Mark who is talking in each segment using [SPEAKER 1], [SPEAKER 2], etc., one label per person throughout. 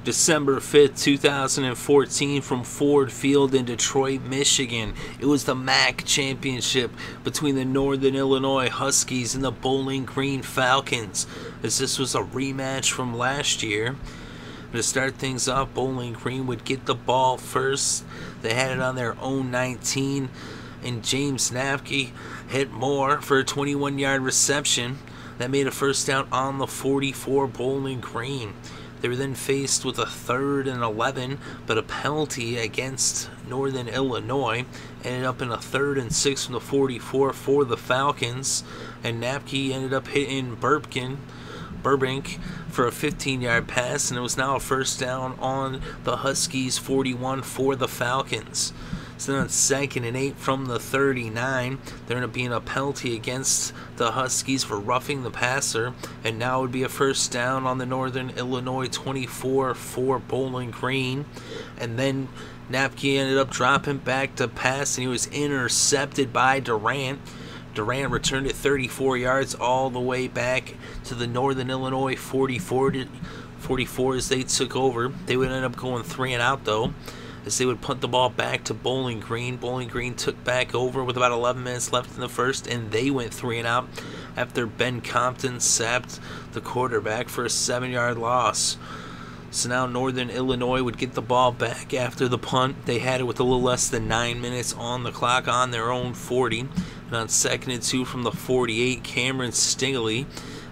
[SPEAKER 1] December 5th, 2014 from Ford Field in Detroit, Michigan. It was the MAC championship between the Northern Illinois Huskies and the Bowling Green Falcons, as this was a rematch from last year. To start things off, Bowling Green would get the ball first. They had it on their own 19, and James Knapke hit more for a 21-yard reception that made a first down on the 44 Bowling Green. They were then faced with a 3rd and 11, but a penalty against Northern Illinois ended up in a 3rd and 6 from the 44 for the Falcons, and Knapke ended up hitting Burbank for a 15-yard pass, and it was now a first down on the Huskies 41 for the Falcons. So then on 2nd and 8 from the 39, there ended up being a penalty against the Huskies for roughing the passer, and now it would be a first down on the Northern Illinois 24 for Bowling Green. And then Knapke ended up dropping back to pass, and he was intercepted by Durant. Durant returned it 34 yards all the way back to the Northern Illinois 44 as they took over. They would end up going 3 and out though, as they would punt the ball back to Bowling Green. Bowling Green took back over with about 11 minutes left in the first, and they went 3 and out after Ben Compton sapped the quarterback for a 7-yard loss. So now Northern Illinois would get the ball back after the punt. They had it with a little less than 9 minutes on the clock on their own 40. And on 2nd and 2 from the 48, Cameron Stingily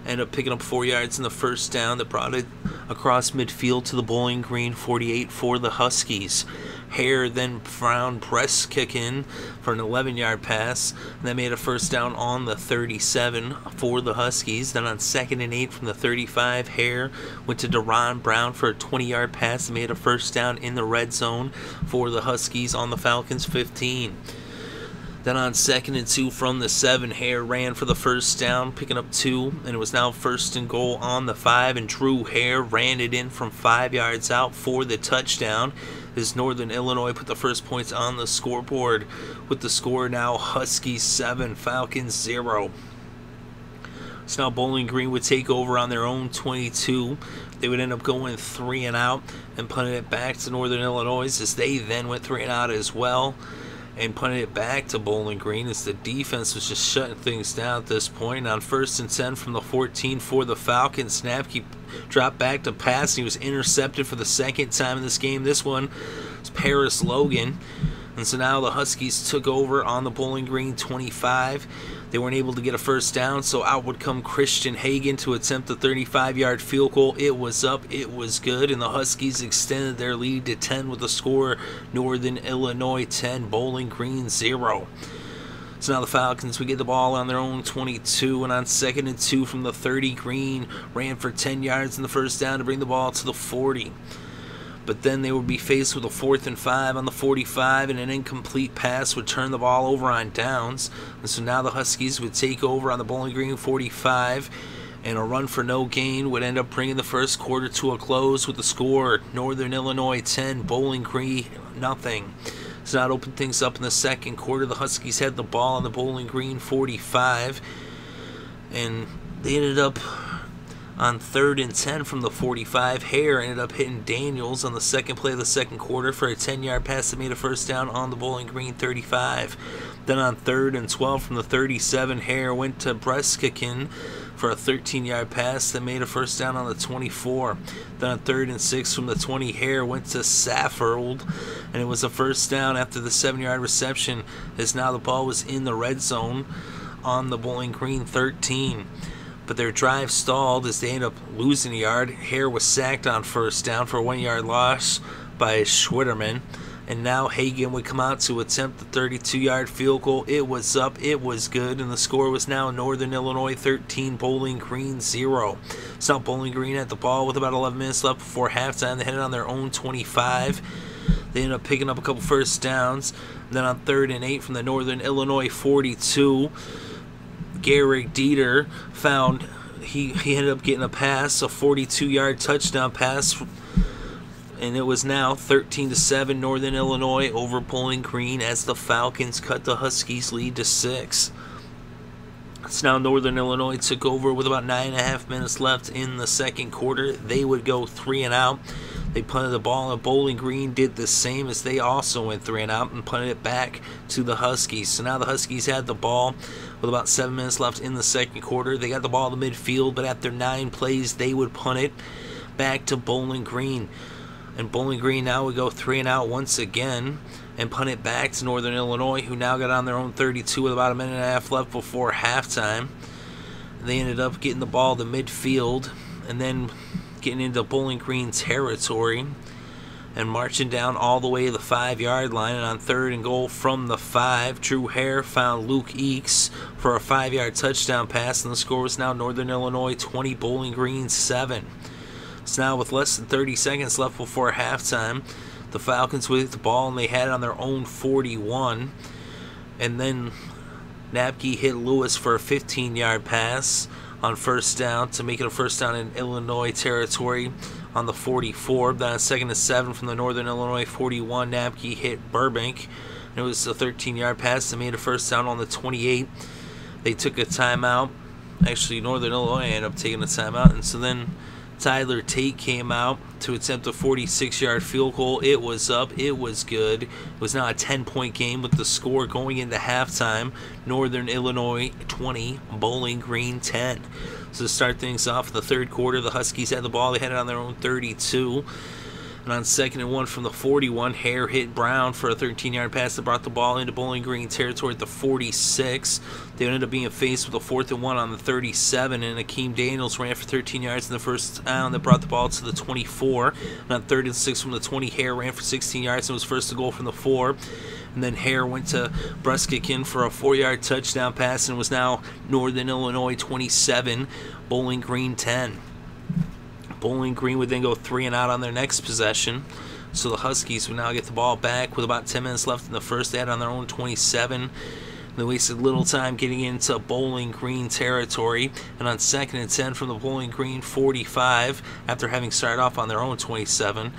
[SPEAKER 1] ended up picking up 4 yards in the first down that brought it across midfield to the Bowling Green 48 for the Huskies. Hare then found Brescacin for an 11-yard pass, and that made a first down on the 37 for the Huskies. Then on 2nd and 8 from the 35, Hare went to Deron Brown for a 20-yard pass and made a first down in the red zone for the Huskies on the Falcons 15. Then on 2nd and 2 from the 7, Hare ran for the first down, picking up 2, and it was now 1st and goal on the 5, and Drew Hare ran it in from 5 yards out for the touchdown, as Northern Illinois put the first points on the scoreboard, with the score now Huskies 7, Falcons 0. So now Bowling Green would take over on their own 22. They would end up going 3 and out and punting it back to Northern Illinois, as they then went 3 and out as well, and punted it back to Bowling Green, as the defense was just shutting things down at this point. On 1st and 10 from the 14 for the Falcons, Knapke dropped back to pass, and he was intercepted for the 2nd time in this game. This one was Paris Logan. And so now the Huskies took over on the Bowling Green 25. They weren't able to get a first down, so out would come Christian Hagan to attempt the 35-yard field goal. It was up, it was good, and the Huskies extended their lead to 10 with the score Northern Illinois 10, Bowling Green 0. So now the Falcons would get the ball on their own 22, and on 2nd and 2 from the 30, Greene ran for 10 yards in the first down to bring the ball to the 40. But then they would be faced with a 4th and 5 on the 45, and an incomplete pass would turn the ball over on downs. And so now the Huskies would take over on the Bowling Green 45, and a run for no gain would end up bringing the first quarter to a close with the score Northern Illinois 10, Bowling Green nothing. So now to open things up in the second quarter, the Huskies had the ball on the Bowling Green 45, and they ended up on 3rd and 10 from the 45. Hare ended up hitting Daniels on the second play of the second quarter for a 10-yard pass that made a first down on the Bowling Green 35. Then on 3rd and 12 from the 37, Hare went to Brescacin for a 13-yard pass that made a first down on the 24. Then on 3rd and 6 from the 20, Hare went to Saffold, and it was a first down after the 7-yard reception, as now the ball was in the red zone on the Bowling Green 13. But their drive stalled as they ended up losing a yard. Hare was sacked on first down for a 1-yard loss by Schwitterman. And now Hagan would come out to attempt the 32-yard field goal. It was up, it was good, and the score was now Northern Illinois 13, Bowling Green 0. So now Bowling Green had the ball with about 11 minutes left before halftime. They had it on their own 25. They ended up picking up a couple first downs. And then on 3rd and 8 from the Northern Illinois 42, Gehrig Dieter found he ended up getting a pass, a 42-yard touchdown pass, and it was now 13-7 Northern Illinois over Bowling Green as the Falcons cut the Huskies' lead to 6. So now Northern Illinois took over with about 9.5 minutes left in the second quarter. They would go 3 and out. They punted the ball, and Bowling Green did the same, as they also went 3 and out and punted it back to the Huskies. So now the Huskies had the ball with about 7 minutes left in the second quarter. They got the ball to midfield, but after 9 plays, they would punt it back to Bowling Green. And Bowling Green now would go 3 and out once again and punt it back to Northern Illinois, who now got on their own 32 with about a minute and a half left before halftime. They ended up getting the ball to midfield and then getting into Bowling Green territory and marching down all the way to the 5-yard line. And on 3rd and goal from the 5, Drew Hare found Luke Eakes for a 5-yard touchdown pass, and the score was now Northern Illinois 20, Bowling Green 7. So now with less than 30 seconds left before halftime, the Falcons would hit the ball, and they had it on their own 41. And then Knapke hit Lewis for a 15-yard pass on first down to make it a first down in Illinois territory on the 44. Then on 2nd and 7 from the Northern Illinois 41, Knapke hit Burbank. And it was a 13-yard pass that made a first down on the 28. They took a timeout. Actually, Northern Illinois ended up taking a timeout, and so then Tyler Tate came out to attempt a 46-yard field goal. It was up. It was good. It was now a 10-point game with the score going into halftime. Northern Illinois 20, Bowling Green 10. So to start things off, the third quarter, the Huskies had the ball. They had it on their own 32. And on 2nd and 1 from the 41, Hare hit Brown for a 13-yard pass that brought the ball into Bowling Green territory at the 46. They ended up being faced with a 4th and 1 on the 37, and Akeem Daniels ran for 13 yards in the first down that brought the ball to the 24. And on 3rd and 6 from the 20, Hare ran for 16 yards and was first to goal from the 4. And then Hare went to Brescacin for a 4-yard touchdown pass, and was now Northern Illinois 27, Bowling Green 10. Bowling Green would then go 3 and out on their next possession. So the Huskies would now get the ball back with about 10 minutes left in the first. They had on their own 27. They wasted little time getting into Bowling Green territory. And on 2nd and 10 from the Bowling Green 45, after having started off on their own 27,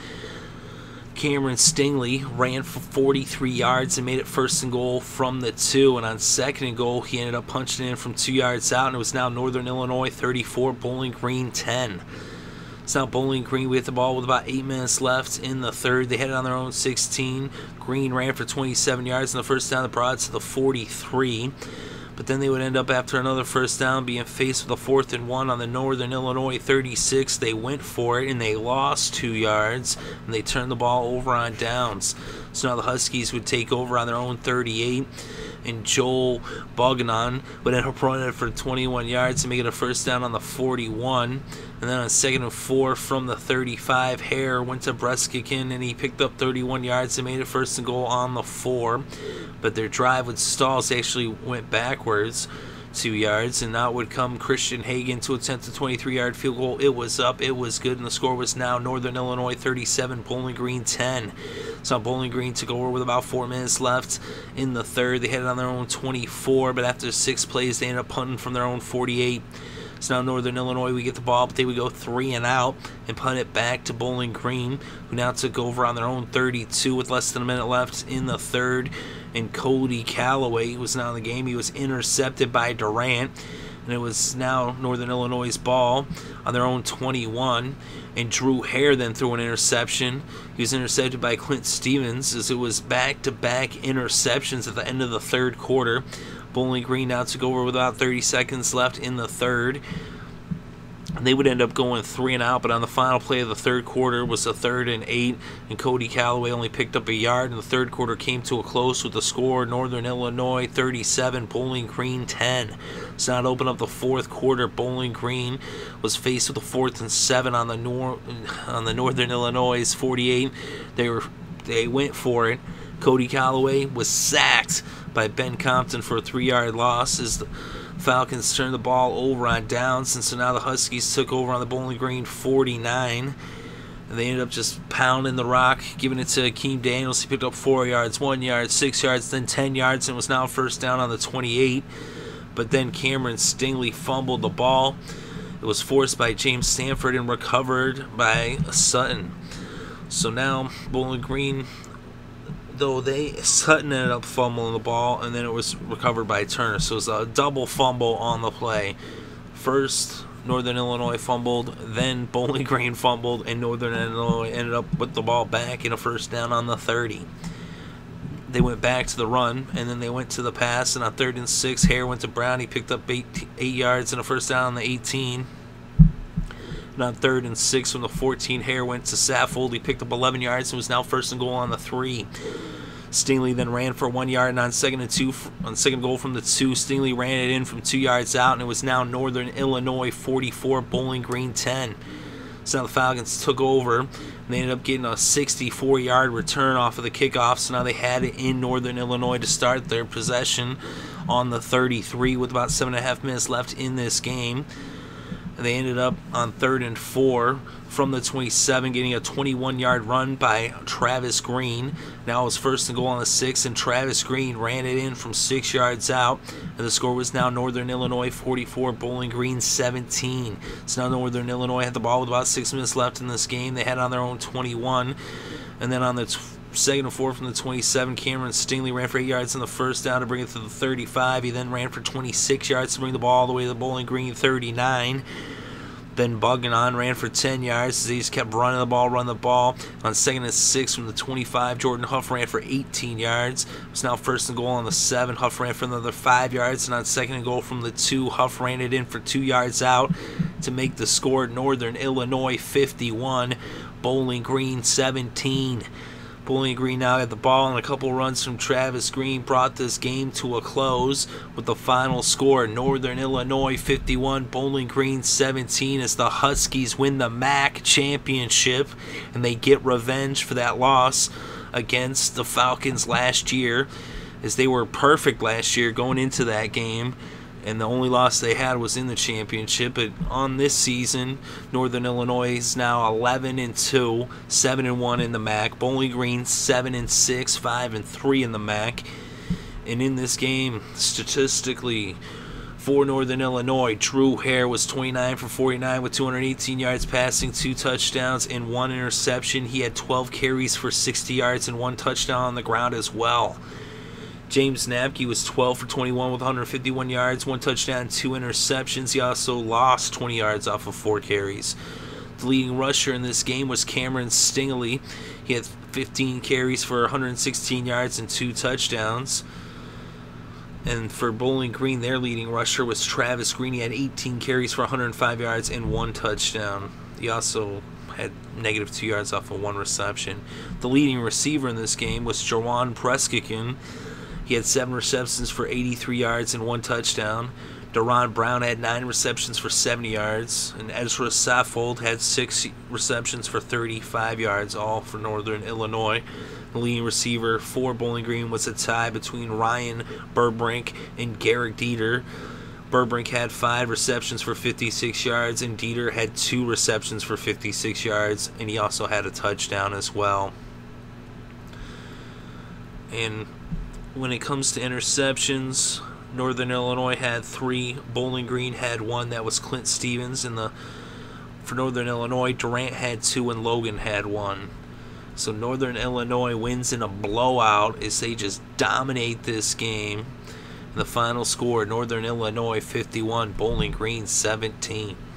[SPEAKER 1] Cameron Stingily ran for 43 yards and made it 1st and goal from the 2. And on 2nd and goal, he ended up punching in from 2 yards out, and it was now Northern Illinois 34, Bowling Green 10. So now Bowling Green with the ball with about 8 minutes left in the third. They had it on their own 16. Greene ran for 27 yards in the first down that brought it to the 43. But then they would end up, after another first down, being faced with a 4th and 1 on the Northern Illinois 36. They went for it, and they lost 2 yards, and they turned the ball over on downs. So now the Huskies would take over on their own 38, and Joel Bogdanon would end up running it for 21 yards to make it a first down on the 41. And then on 2nd and 4 from the 35, Hare went to Brescacin, and he picked up 31 yards and made it 1st and goal on the 4. But their drive would stall. They actually went backwards 2 yards, and now would come Christian Hagan to attempt a 23-yard field goal. It was up. It was good, and the score was now Northern Illinois 37, Bowling Green 10. So Bowling Green took over with about 4 minutes left in the third. They had it on their own 24, but after 6 plays, they ended up punting from their own 48. So now Northern Illinois would get the ball, but they would go 3 and out and punt it back to Bowling Green, who now took over on their own 32 with less than a minute left in the third. And Cody Calloway was now in the game. He was intercepted by Durant, and it was now Northern Illinois' ball on their own 21. And Drew Hare then threw an interception. He was intercepted by Clint Stevens, as it was back-to-back interceptions at the end of the third quarter. Bowling Green now took over with about 30 seconds left in the third. They would end up going 3 and out, but on the final play of the third quarter was a 3rd and 8, and Cody Calloway only picked up a yard, and the third quarter came to a close with the score Northern Illinois 37, Bowling Green 10. So now to open up the fourth quarter, Bowling Green was faced with a 4th and 7 on the Northern Illinois 48. They went for it. Cody Calloway was sacked by Ben Compton for a 3-yard loss as the Falcons turned the ball over on downs, and so now the Huskies took over on the Bowling Green 49. And they ended up just pounding the rock, giving it to Akeem Daniels. He picked up 4 yards, 1 yard, 6 yards, then 10 yards, and was now first down on the 28. But then Cameron Stingily fumbled the ball. It was forced by James Stanford and recovered by Sutton. So now Bowling Green, Sutton ended up fumbling the ball, and then it was recovered by Turner. So it was a double fumble on the play. First Northern Illinois fumbled, then Bowling Green fumbled, and Northern Illinois ended up with the ball back in a first down on the 30. They went back to the run, and then they went to the pass, and on 3rd and 6, Hare went to Brown. He picked up 8 yards and a first down on the 18. And on 3rd and 6 from the 14, Hare went to Saffold. He picked up 11 yards and was now 1st and goal on the 3. Stingily then ran for 1 yard, and on second goal from the 2, Stingily ran it in from 2 yards out, and it was now Northern Illinois 44, Bowling Green 10. So now the Falcons took over, and they ended up getting a 64-yard return off of the kickoff. So now they had it in Northern Illinois to start their possession on the 33 with about 7.5 minutes left in this game. And they ended up on 3rd and 4 from the 27, getting a 21-yard run by Travis Greene. Now it was 1st and goal on the 6, and Travis Greene ran it in from 6 yards out. And the score was now Northern Illinois 44, Bowling Green 17. So now Northern Illinois had the ball with about 6 minutes left in this game. They had on their own 21. And then on the 2nd and 4 from the 27, Cameron Stingily ran for 8 yards on the first down to bring it to the 35. He then ran for 26 yards to bring the ball all the way to the Bowling Green 39. Then Buggenon ran for 10 yards. They just kept running the ball. On 2nd and 6 from the 25, Jordan Huff ran for 18 yards. It was now 1st and goal on the 7. Huff ran for another 5 yards. And on 2nd and goal from the 2, Huff ran it in for 2 yards out to make the score Northern Illinois 51, Bowling Green 17. Bowling Green now had the ball, and a couple runs from Travis Greene brought this game to a close with the final score Northern Illinois 51, Bowling Green 17, as the Huskies win the MAC championship, and they get revenge for that loss against the Falcons last year, as they were perfect last year going into that game. And the only loss they had was in the championship. But on this season, Northern Illinois is now 11-2, 7-1 in the MAC. Bowling Green 7-6, 5-3 in the MAC. And in this game, statistically, for Northern Illinois, Drew Hare was 29 for 49 with 218 yards passing, 2 touchdowns, and 1 interception. He had 12 carries for 60 yards and 1 touchdown on the ground as well. James Knapke was 12 for 21 with 151 yards, 1 touchdown, 2 interceptions. He also lost 20 yards off of 4 carries. The leading rusher in this game was Cameron Stingily. He had 15 carries for 116 yards and 2 touchdowns. And for Bowling Green, their leading rusher was Travis Greene. He had 18 carries for 105 yards and 1 touchdown. He also had -2 yards off of 1 reception. The leading receiver in this game was Juwan Brescacin. He had 7 receptions for 83 yards and 1 touchdown. Deron Brown had 9 receptions for 70 yards. And Ezra Saffold had 6 receptions for 35 yards, all for Northern Illinois. The leading receiver for Bowling Green was a tie between Ryan Burbrink and Gehrig Dieter. Burbrink had 5 receptions for 56 yards, and Dieter had 2 receptions for 56 yards, and he also had a touchdown as well. And when it comes to interceptions, Northern Illinois had 3. Bowling Green had 1. That was Clint Stevens. For Northern Illinois, Durant had 2 and Logan had 1. So Northern Illinois wins in a blowout as they just dominate this game. And the final score, Northern Illinois 51, Bowling Green 17.